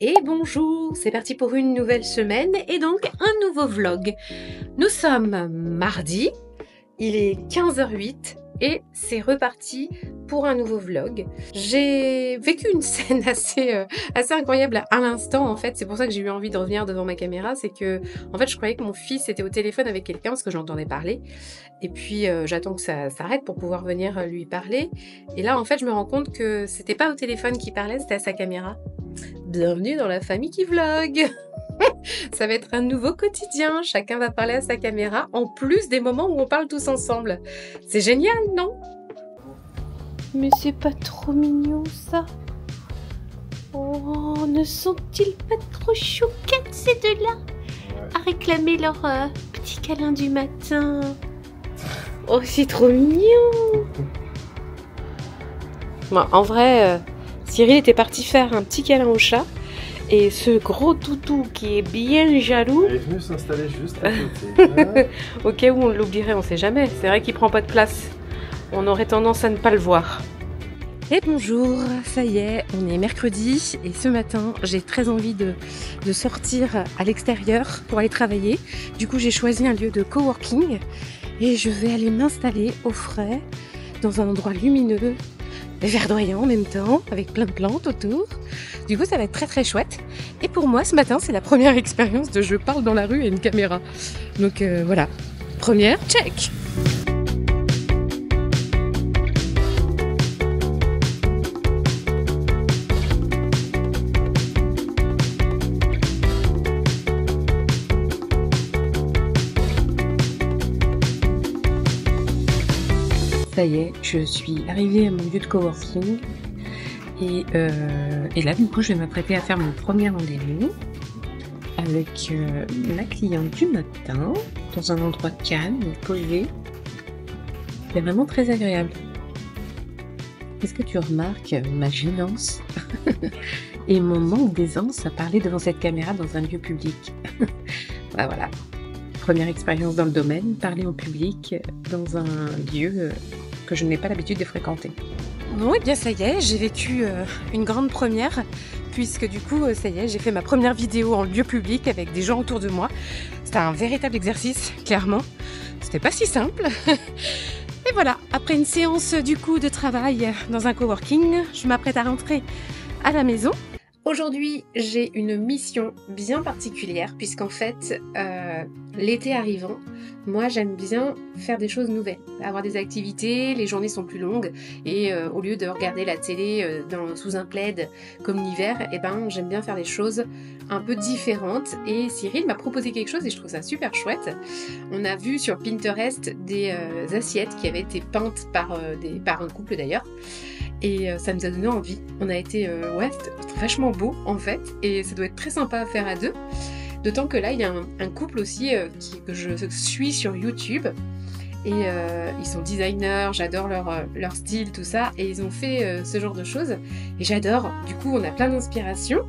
Et bonjour, c'est parti pour une nouvelle semaine et donc un nouveau vlog. Nous sommes mardi, il est 15h08 et c'est reparti pour un nouveau vlog. J'ai vécu une scène assez incroyable à l'instant en fait, c'est pour ça que j'ai eu envie de revenir devant ma caméra, c'est que en fait je croyais que mon fils était au téléphone avec quelqu'un parce que j'entendais parler et puis j'attends que ça s'arrête pour pouvoir venir lui parler et là en fait je me rends compte que c'était pas au téléphone qu'il parlait, c'était à sa caméra. Bienvenue dans la famille qui vlog. Ça va être un nouveau quotidien, chacun va parler à sa caméra, en plus des moments où on parle tous ensemble. C'est génial, non? Mais c'est pas trop mignon ça? Oh, ne sont-ils pas trop chouquettes ces deux-là? À réclamer leur petit câlin du matin. Oh, c'est trop mignon. Bon, en vrai, Cyril était parti faire un petit câlin au chat. Et ce gros toutou qui est bien jaloux... Il est venu s'installer juste à côté. Au cas où on l'oublierait, on sait jamais. C'est vrai qu'il prend pas de place. On aurait tendance à ne pas le voir. Et bonjour, ça y est, on est mercredi. Et ce matin, j'ai très envie de sortir à l'extérieur pour aller travailler. Du coup, j'ai choisi un lieu de coworking. Et je vais aller m'installer au frais, dans un endroit lumineux, verdoyant en même temps, avec plein de plantes autour. Du coup, ça va être très très chouette. Et pour moi, ce matin, c'est la première expérience de je parle dans la rue et une caméra. Donc voilà, première, check. Ça y est, je suis arrivée à mon lieu de coworking. Et là, du coup, je vais m'apprêter à faire mon premier rendez-vous avec ma cliente du matin, dans un endroit calme, posé. C'est vraiment très agréable. Est-ce que tu remarques ma gênance et mon manque d'aisance à parler devant cette caméra dans un lieu public? Voilà. Première expérience dans le domaine, parler au public dans un lieu que je n'ai pas l'habitude de fréquenter. Bon, et bien ça y est, j'ai vécu une grande première, puisque du coup, ça y est, j'ai fait ma première vidéo en lieu public avec des gens autour de moi. C'était un véritable exercice, clairement. C'était pas si simple. Et voilà, après une séance du coup de travail dans un coworking, je m'apprête à rentrer à la maison. Aujourd'hui, j'ai une mission bien particulière, puisqu'en fait, l'été arrivant, moi j'aime bien faire des choses nouvelles, avoir des activités, les journées sont plus longues, et au lieu de regarder la télé sous un plaid comme l'hiver, eh ben, j'aime bien faire des choses un peu différentes, et Cyril m'a proposé quelque chose et je trouve ça super chouette. On a vu sur Pinterest des assiettes qui avaient été peintes par un couple d'ailleurs, et ça nous a donné envie. On a été, ouais, c'était vachement beau en fait, et ça doit être très sympa à faire à deux. D'autant que là, il y a un couple aussi que je suis sur YouTube, et ils sont designers, j'adore leur style, tout ça, et ils ont fait ce genre de choses, et j'adore. Du coup, on a plein d'inspiration.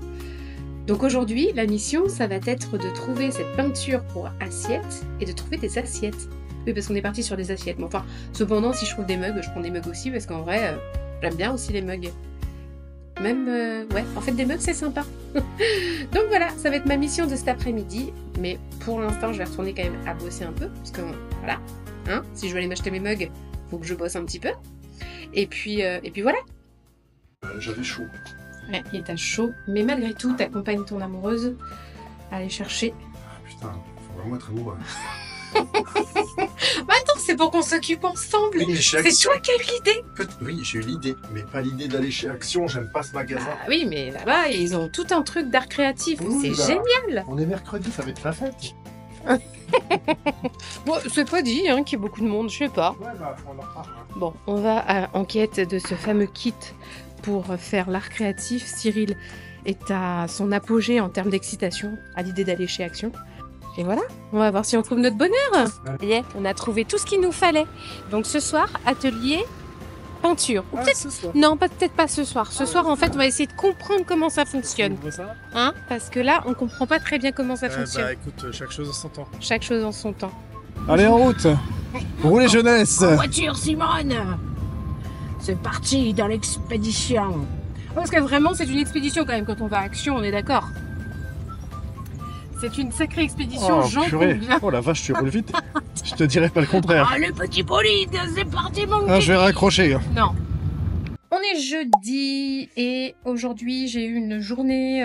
Donc aujourd'hui, la mission, ça va être de trouver cette peinture pour assiettes, et de trouver des assiettes. Oui, parce qu'on est parti sur des assiettes. Mais enfin, cependant, si je trouve des mugs, je prends des mugs aussi, parce qu'en vrai... j'aime bien aussi les mugs. Même, ouais, en fait des mugs c'est sympa. Donc voilà, ça va être ma mission de cet après-midi. Mais pour l'instant, je vais retourner quand même à bosser un peu. Parce que, voilà, hein, si je veux aller m'acheter mes mugs, faut que je bosse un petit peu. Et puis voilà. J'avais chaud. Ouais, il est à chaud. Mais malgré tout, t'accompagnes ton amoureuse à aller chercher. Ah, putain, faut vraiment être amoureux. Bah attends, c'est pour qu'on s'occupe ensemble. Oui, c'est toi qui as eu l'idée. Oui, j'ai eu l'idée, mais pas l'idée d'aller chez Action, j'aime pas ce magasin. Ah oui, mais là-bas, ils ont tout un truc d'art créatif. Oui, c'est génial. On est mercredi, ça va être la fête. Bon, c'est pas dit hein, qu'il y ait beaucoup de monde, je sais pas. Ouais, bah, on en parle. Bon, on va en quête de ce fameux kit pour faire l'art créatif. Cyril est à son apogée en termes d'excitation à l'idée d'aller chez Action. Et voilà, on va voir si on trouve notre bonheur. Yeah, on a trouvé tout ce qu'il nous fallait. Donc ce soir, atelier peinture. Ou peut-être... ce soir. Non, peut-être pas ce soir. Ce soir, en fait, on va essayer de comprendre comment ça fonctionne. Ça Hein? Parce que là, on comprend pas très bien comment ça fonctionne. Bah écoute, chaque chose en son temps. Chaque chose en son temps. Allez, en route. Roulez jeunesse. En voiture, Simone! C'est parti dans l'expédition. Parce que vraiment, c'est une expédition quand même quand on va à Action, on est d'accord. C'est une sacrée expédition, j'en conviens. Oh la vache, tu roules vite. Je te dirais pas le contraire. Ah, le petit bolide, c'est parti mon Ah, je vais raccrocher. Non. On est jeudi et aujourd'hui j'ai eu une journée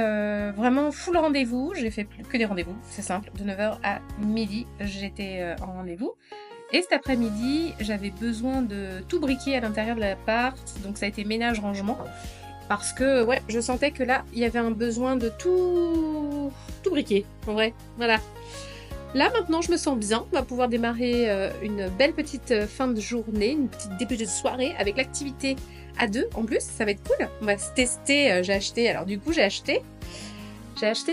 vraiment full rendez-vous. J'ai fait plus que des rendez-vous, c'est simple. De 9h à midi, j'étais en rendez-vous. Et cet après-midi, j'avais besoin de tout briquer à l'intérieur de l'appart. Donc ça a été ménage-rangement. Parce que ouais, je sentais que là, il y avait un besoin de tout briquer. En vrai, voilà. Là maintenant, je me sens bien. On va pouvoir démarrer une belle petite fin de journée, une petite début de soirée avec l'activité à deux. En plus, ça va être cool. On va se tester. J'ai acheté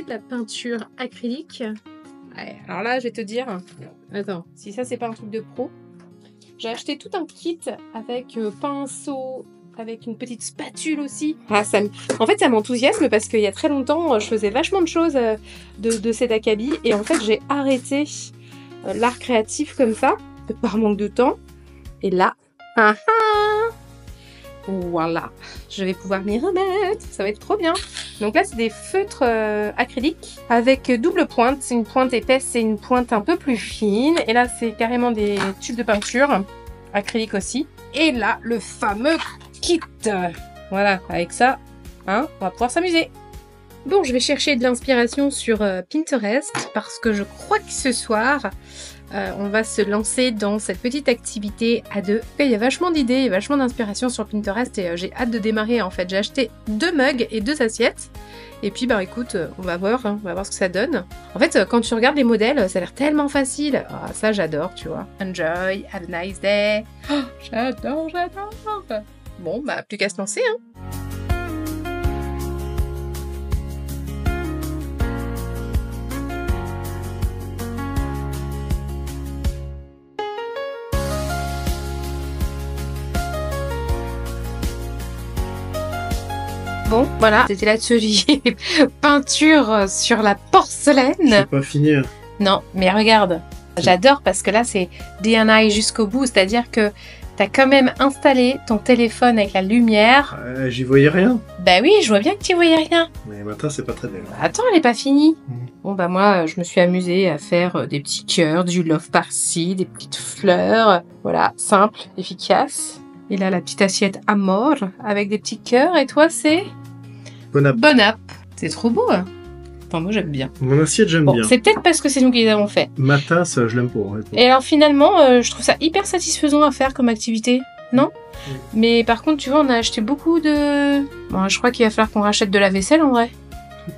de la peinture acrylique. Ouais, alors là, je vais te dire. Attends, si ça c'est pas un truc de pro. J'ai acheté tout un kit avec pinceau, avec une petite spatule aussi. Ah, en fait, ça m'enthousiasme parce qu'il y a très longtemps, je faisais vachement de choses de cet acabit. Et en fait, j'ai arrêté l'art créatif comme ça, par manque de temps. Et là, voilà, je vais pouvoir m'y remettre. Ça va être trop bien. Donc là, c'est des feutres acryliques avec double pointe. C'est une pointe épaisse et une pointe un peu plus fine. Et là, c'est carrément des tubes de peinture acrylique aussi. Et là, le fameux kit. Voilà, avec ça, on va pouvoir s'amuser. Bon, je vais chercher de l'inspiration sur Pinterest parce que je crois que ce soir, on va se lancer dans cette petite activité à deux. Il y a vachement d'idées, il y a vachement d'inspiration sur Pinterest et j'ai hâte de démarrer en fait. J'ai acheté 2 mugs et 2 assiettes. Et puis bah écoute, on va voir ce que ça donne. En fait, quand tu regardes les modèles, ça a l'air tellement facile. Ah, ça j'adore, tu vois. Enjoy, have a nice day. Oh, j'adore. Bon, bah plus qu'à se lancer, hein. Bon, voilà, c'était l'atelier peinture sur la porcelaine. C'est pas fini. Non, mais regarde, j'adore parce que là c'est DIY jusqu'au bout, c'est-à-dire que t'as quand même installé ton téléphone avec la lumière. J'y voyais rien. Bah oui, je vois bien que tu voyais rien. Mais maintenant c'est pas très belle. Attends, elle est pas finie. Bon bah moi, je me suis amusée à faire des petits cœurs, du love par-ci, des petites fleurs. Voilà, simple, efficace. Et là, la petite assiette Amor avec des petits cœurs. Et toi, c'est Bon app. Bon app. C'est trop beau, hein. Enfin, moi, j'aime bien. Mon assiette, j'aime bien. C'est peut-être parce que c'est nous qui les avons fait. Ma tasse, je l'aime pas. Et alors, finalement, je trouve ça hyper satisfaisant à faire comme activité. Non ? Mais par contre, tu vois, on a acheté beaucoup de... Bon, je crois qu'il va falloir qu'on rachète de la vaisselle, en vrai.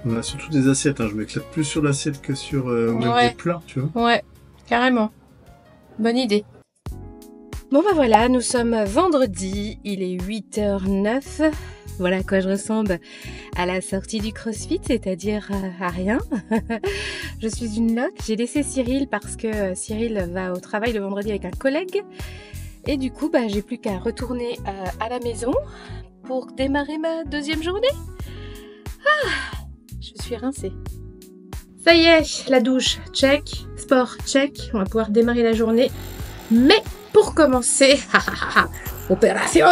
On a surtout des assiettes. Je m'éclate plus sur l'assiette que sur même des plats, tu vois. Ouais, carrément. Bonne idée. Bon bah voilà, nous sommes vendredi, il est 8h09. Voilà à quoi je ressemble à la sortie du CrossFit, c'est-à-dire à rien. Je suis une loque, j'ai laissé Cyril parce que Cyril va au travail le vendredi avec un collègue. Et du coup, bah, j'ai plus qu'à retourner à la maison pour démarrer ma deuxième journée. Je suis rincée. Ça y est, la douche, check. Sport, check. On va pouvoir démarrer la journée. Mais pour commencer, opération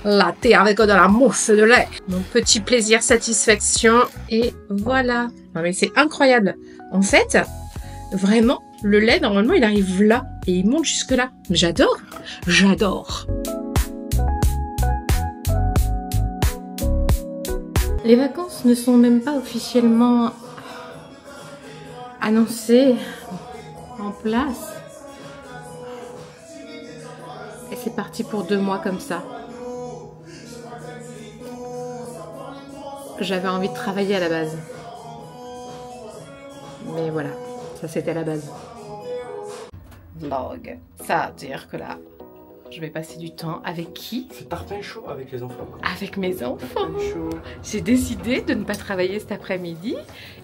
latte avec de la mousse de lait. Mon petit plaisir, satisfaction. Et voilà. Non mais c'est incroyable. En fait, vraiment, le lait, normalement, il arrive là. Et il monte jusque là. J'adore. J'adore. Les vacances ne sont même pas officiellement annoncées en place. Et c'est parti pour 2 mois comme ça. J'avais envie de travailler à la base. Mais voilà, ça c'était à la base. Vlog. Ça veut dire que là, je vais passer du temps avec qui? C'est tarpin chaud avec les enfants. Avec mes enfants. J'ai décidé de ne pas travailler cet après-midi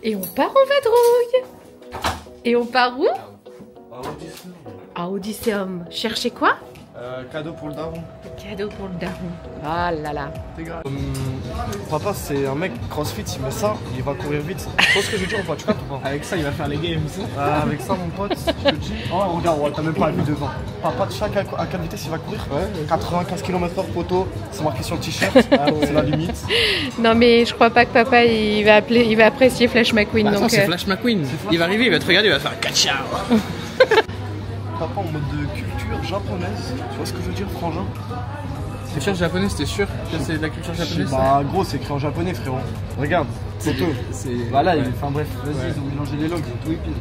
et on part en vadrouille. Et on part où? À Odysseum. Chercher quoi? Cadeau pour le daron. Cadeau pour le daron. Ah là là. Papa, c'est un mec crossfit, il met ça, il va courir vite. Tu vois ce que je veux dire ou pas? Tu captes ou pas? Avec ça, il va faire les games. Avec ça, mon pote, je te dis. Oh, regarde, ouais, t'as même pas vu devant. Papa, tu sais à quelle vitesse il va courir? 95 km/h, poteau. C'est marqué sur le t-shirt. C'est la limite. Non, mais je crois pas que papa il va apprécier Flash McQueen. Bah, c'est Flash McQueen. Il va arriver, il va te regarder, il va faire Kacha. Papa en mode de culture japonaise. Tu vois ce que je veux dire, frangin? Culture japonaise, t'es sûr que c'est de la culture japonaise? Bah, gros, c'est écrit en japonais, frérot. Regarde, photo. Voilà, enfin bref, vas-y, ils ont mélangé les langues, ils ont tout épilé.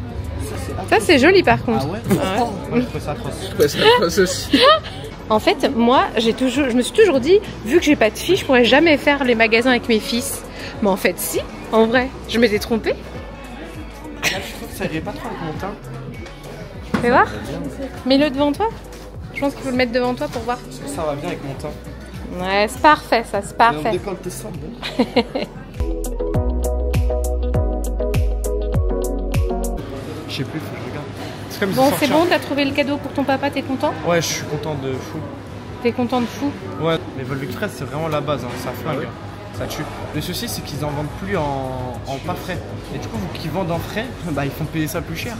Ça c'est joli par contre. Ah ouais? Moi, je trouve ça atroce. En fait, moi, je me suis toujours dit, vu que j'ai pas de fille, je pourrais jamais faire les magasins avec mes fils. Mais en fait, si, en vrai, je m'étais trompée. Là, je trouve que ça irait pas trop avec mon teint. Fais voir. Mets-le devant toi. Je pense qu'il faut le mettre devant toi pour voir. Ça va bien avec mon teint. Ouais, c'est parfait, ça, c'est parfait. On décolle ça, bon. Je sais plus, faut que je regarde. C'est comme Bon, c'est bon, t'as trouvé le cadeau pour ton papa, t'es content? Ouais, je suis content de fou. T'es content de fou? Ouais, les vols express, c'est vraiment la base, hein. Ça flingue, ça tue. Le souci, c'est qu'ils en vendent plus en pas frais. Et du coup, vu qu'ils vendent en frais, bah ils font payer ça plus cher.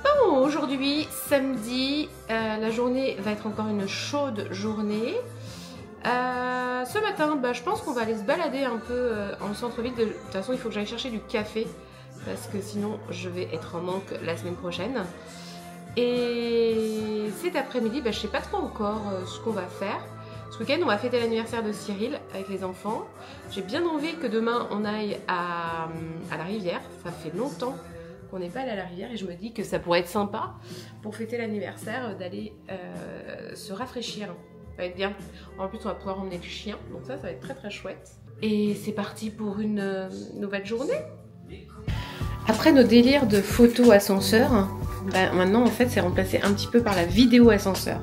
Bon, aujourd'hui, samedi, la journée va être encore une chaude journée. Ce matin, bah, je pense qu'on va aller se balader un peu en centre-ville. De toute façon, il faut que j'aille chercher du café parce que sinon, je vais être en manque la semaine prochaine. Et cet après-midi, bah, je sais pas trop encore ce qu'on va faire. Ce week-end, on va fêter l'anniversaire de Cyril avec les enfants. J'ai bien envie que demain, on aille à la rivière. Ça fait longtemps qu'on n'est pas allé à la rivière et je me dis que ça pourrait être sympa pour fêter l'anniversaire d'aller se rafraîchir. Ça va être bien. En plus, on va pouvoir emmener le chien, donc ça va être très très chouette. Et c'est parti pour une nouvelle journée. Après nos délires de photos ascenseur, bah, maintenant en fait c'est remplacé un petit peu par la vidéo ascenseur.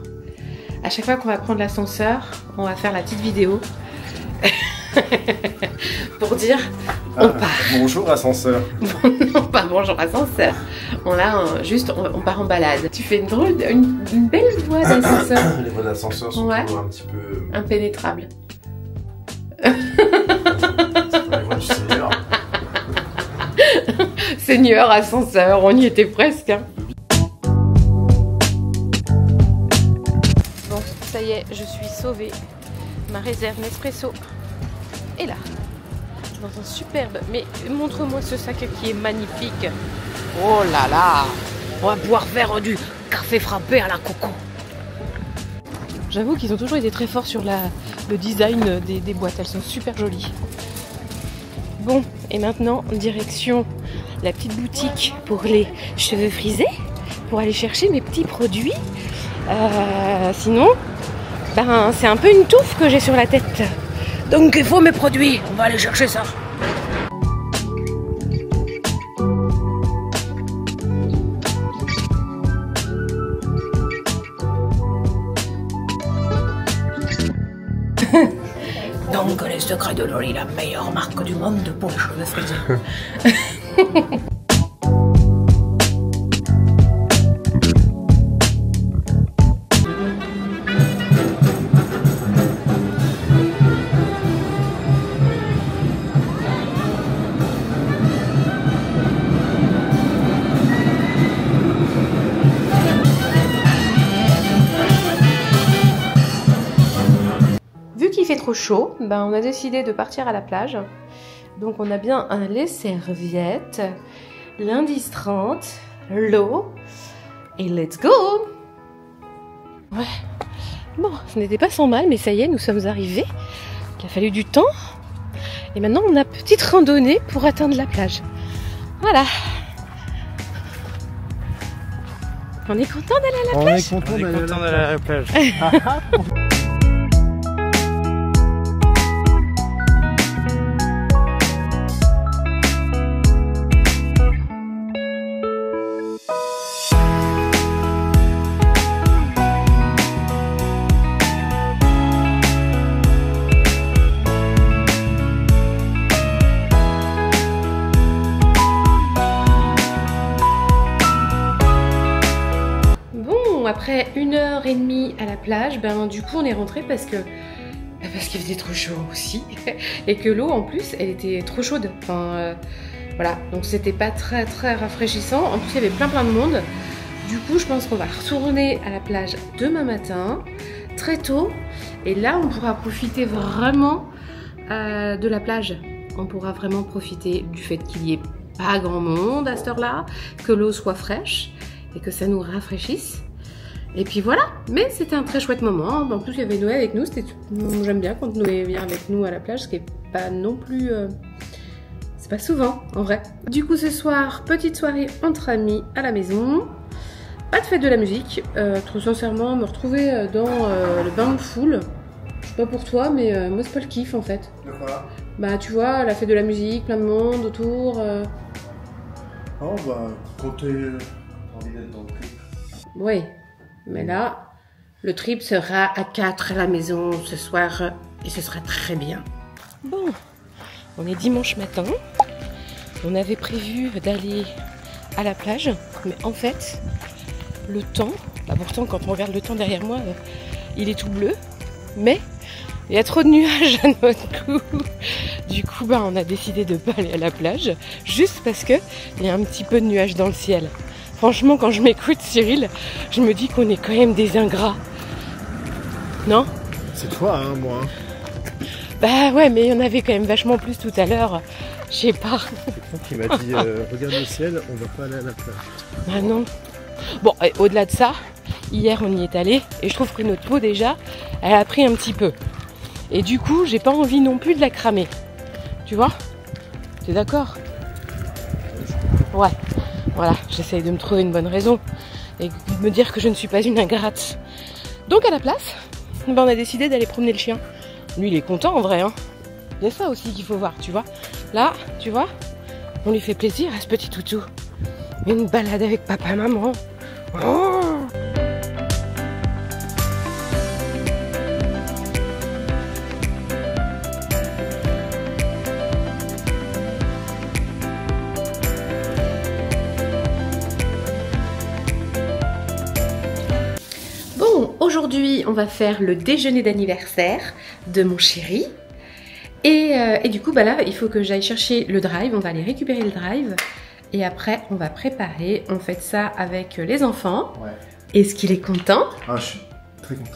À chaque fois qu'on va prendre l'ascenseur, on va faire la petite vidéo pour dire on part. Bonjour ascenseur. Non, pas bonjour ascenseur. On part en balade. Tu fais une belle voix d'ascenseur. Les voies d'ascenseur sont toujours un petit peu impénétrables. C'est pas les voies du Seigneur. Seigneur ascenseur, on y était presque. Hein. Bon, ça y est, je suis sauvée. Ma réserve Nespresso est là. Dans un superbe... Mais montre-moi ce sac qui est magnifique. Oh là là, on va pouvoir faire du café frappé à la coco. J'avoue qu'ils ont toujours été très forts sur le design des boîtes. Elles sont super jolies. Bon, et maintenant, direction la petite boutique pour les cheveux frisés, pour aller chercher mes petits produits. Sinon, ben, c'est un peu une touffe que j'ai sur la tête. Donc il faut mes produits, on va aller chercher ça. Donc les secrets de Loli, la meilleure marque du monde pour les cheveux frisés. Il fait trop chaud, ben on a décidé de partir à la plage. Donc on a bien les serviettes, l'indice 30, l'eau et let's go. Ouais. Bon, ce n'était pas sans mal, mais ça y est, nous sommes arrivés. Il a fallu du temps. Et maintenant on a petite randonnée pour atteindre la plage. Voilà. On est content d'aller à la plage. On est content d'aller à la plage. après 1h30 à la plage, ben du coup on est rentré parce qu'il faisait trop chaud aussi et que l'eau en plus elle était trop chaude. Enfin voilà, donc c'était pas très rafraîchissant. En plus il y avait plein de monde. Du coup je pense qu'on va retourner à la plage demain matin, très tôt. Et là on pourra profiter vraiment de la plage. On pourra vraiment profiter du fait qu'il y ait pas grand monde à cette heure-là, que l'eau soit fraîche et que ça nous rafraîchisse. Et puis voilà, mais c'était un très chouette moment. En plus il y avait Noé avec nous, j'aime bien quand Noé vient avec nous à la plage, ce qui est pas non plus... c'est pas souvent en vrai. Du coup ce soir, petite soirée entre amis à la maison. Pas de fête de la musique, trop sincèrement me retrouver dans le bain de foule. Je sais pas pour toi, mais moi c'est pas le kiff en fait. De quoi? Bah tu vois, la fête de la musique, plein de monde autour. Oh bah, quand t'es envie d'être dans le trip. Oui, mais là, le trip sera à 4 à la maison ce soir et ce sera très bien. Bon, on est dimanche matin. On avait prévu d'aller à la plage, mais en fait, le temps, bah pourtant quand on regarde le temps derrière moi, il est tout bleu, mais il y a trop de nuages à notre coup. Du coup, bah, on a décidé de pas aller à la plage, juste parce que il y a un petit peu de nuages dans le ciel. Franchement, quand je m'écoute, Cyril, je me dis qu'on est quand même des ingrats. Non? C'est toi, hein, moi. Bah ouais, mais il y en avait quand même vachement plus tout à l'heure. Je sais pas. Il m'a dit, regarde le ciel, on va pas aller à la plage. Bah non. Bon, au-delà de ça, hier on y est allé et je trouve que notre peau déjà, elle a pris un petit peu. Et du coup, j'ai pas envie non plus de la cramer. Tu vois? T'es d'accord? Ouais. Voilà, j'essaye de me trouver une bonne raison et de me dire que je ne suis pas une ingrate. Donc à la place, ben on a décidé d'aller promener le chien. Lui, il est content en vrai, hein. Il y a ça aussi qu'il faut voir, tu vois. Là, tu vois, on lui fait plaisir à ce petit toutou. Une balade avec papa et maman. Oh! Bon, aujourd'hui, on va faire le déjeuner d'anniversaire de mon chéri. Et du coup, bah là, il faut que j'aille chercher le drive. On va aller récupérer le drive. Et après, on va préparer. On fait ça avec les enfants. Ouais. Est-ce qu'il est content? Ah, je suis très content.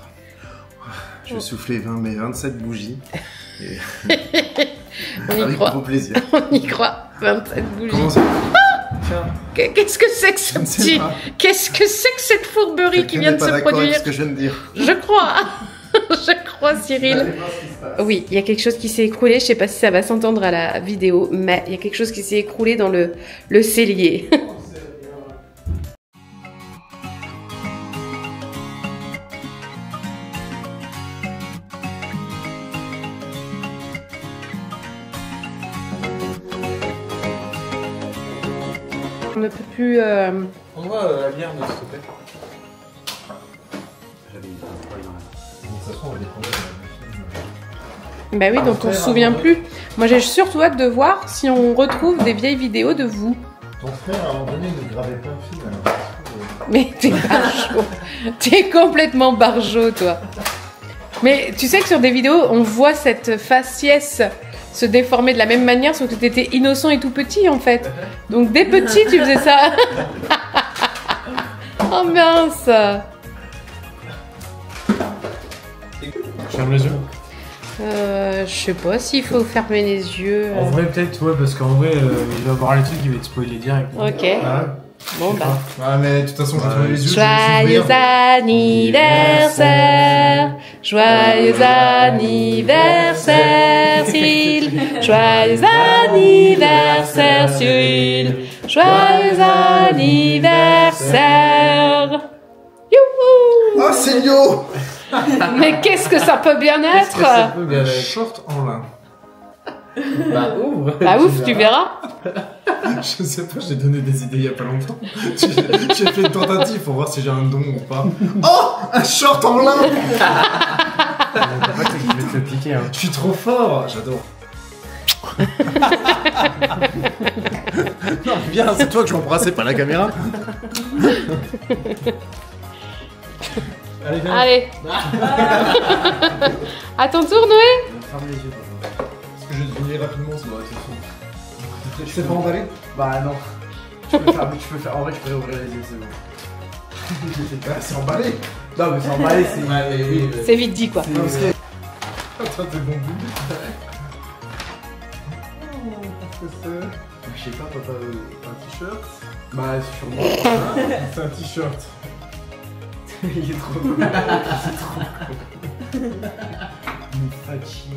Je vais souffler 27 bougies. Et... On y avec croit. gros plaisir. On y croit. 27 bougies. Comment ça? Qu'est-ce que c'est que ce Je ne sais petit... pas. Qu'est-ce que c'est que cette fourberie qui vient de se avec produire? ce que je viens de dire. Je crois. Je crois, Cyril. Allez voir ce qui se passe. Oui, il y a quelque chose qui s'est écroulé. Je sais pas si ça va s'entendre à la vidéo, mais il y a quelque chose qui s'est écroulé dans le cellier. On ne peut plus... On voit la bière, s'il te plaît. Bah oui, donc on se souvient plus. Moi j'ai surtout hâte de voir si on retrouve des vieilles vidéos de vous. Ton frère, à un moment donné, ne gravait pas un film. Alors... Mais t'es barjot. T'es complètement barjot, toi. Mais tu sais que sur des vidéos, on voit cette faciès se déformer de la même manière, sauf que t'étais innocent et tout petit en fait. Donc dès petit, tu faisais ça. Oh mince. Ferme les yeux. Je sais pas s'il faut fermer les yeux. En vrai, peut-être, ouais, parce qu'en vrai, il va voir les trucs, il va te spoiler direct. Ok. Ah, Bon bah. Ah, mais de toute façon, j'ai fermé les yeux. Joyeux anniversaire, joyeux anniversaire Cyril, joyeux anniversaire Cyril, joyeux anniversaire. Youhou! Ah, c'est yo! Mais qu'est-ce que ça peut bien être? Il y a la short en lin. Bah ouvre. Bah ouf, tu verras. Je sais pas, j'ai donné des idées il y a pas longtemps. J'ai fait une tentative pour voir si j'ai un don ou pas. Oh! Un short en lin! Je vais te le piquer. Hein. Je suis trop fort! J'adore. Non, viens, c'est toi que je vais embrasser, pas la caméra. Allez, viens. Allez. À ton tour, Noé. Ferme les yeux. Parce que je vais deviner rapidement, c'est vrai, c'est fou. Tu sais pas emballer? Bah non. Tu peux faire. En vrai, tu peux ouvrir les yeux, c'est bon. C'est emballé. Non, mais c'est emballé, c'est. Ouais, oui. C'est vite dit quoi. Attends, t'es bon bout. Je sais pas, t'as un t-shirt? Bah, sûrement. C'est un t-shirt. Il est trop beau. C'est trop cool. Fachi.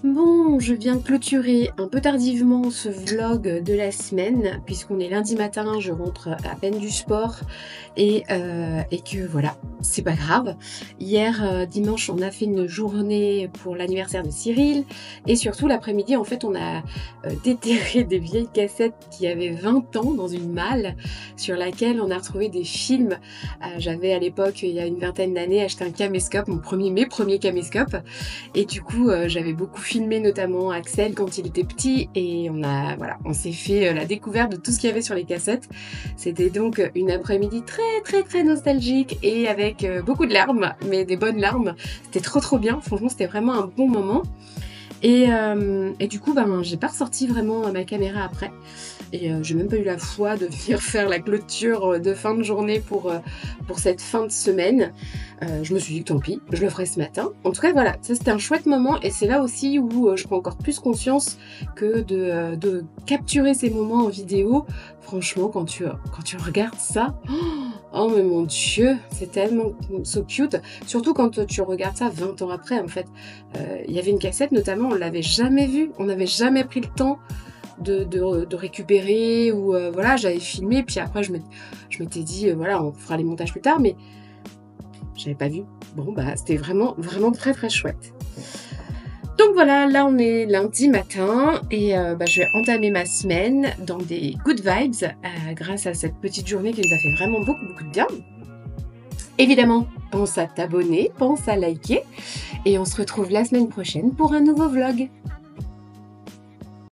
Bon, je viens de clôturer un peu tardivement ce vlog de la semaine, puisqu'on est lundi matin, je rentre à peine du sport et que voilà, c'est pas grave. Hier, dimanche, on a fait une journée pour l'anniversaire de Cyril et surtout l'après-midi, en fait, on a déterré des vieilles cassettes qui avaient 20 ans dans une malle sur laquelle on a retrouvé des films. J'avais à l'époque, il y a une vingtaine d'années, acheté un caméscope, mes premiers caméscopes et du coup, j'avais beaucoup filmé notamment Axel quand il était petit et on s'est fait la découverte de tout ce qu'il y avait sur les cassettes. C'était donc une après-midi très nostalgique et avec beaucoup de larmes, mais des bonnes larmes. C'était trop bien, franchement c'était vraiment un bon moment. Et du coup j'ai pas ressorti vraiment ma caméra après. Et j'ai même pas eu la foi de venir faire la clôture de fin de journée pour cette fin de semaine. Je me suis dit que tant pis, je le ferai ce matin. En tout cas voilà, ça c'était un chouette moment et c'est là aussi où je prends encore plus conscience que de capturer ces moments en vidéo. Franchement, quand tu regardes ça, oh mais mon Dieu, c'est tellement so cute. Surtout quand tu regardes ça 20 ans après en fait. Il y avait une cassette notamment, on l'avait jamais vue, on n'avait jamais pris le temps de récupérer ou voilà, j'avais filmé puis après je m'étais dit voilà, on fera les montages plus tard mais j'avais pas vu. Bon bah c'était vraiment très chouette. Donc voilà, là on est lundi matin et je vais entamer ma semaine dans des good vibes grâce à cette petite journée qui nous a fait vraiment beaucoup de bien. Évidemment, pense à t'abonner, pense à liker et on se retrouve la semaine prochaine pour un nouveau vlog.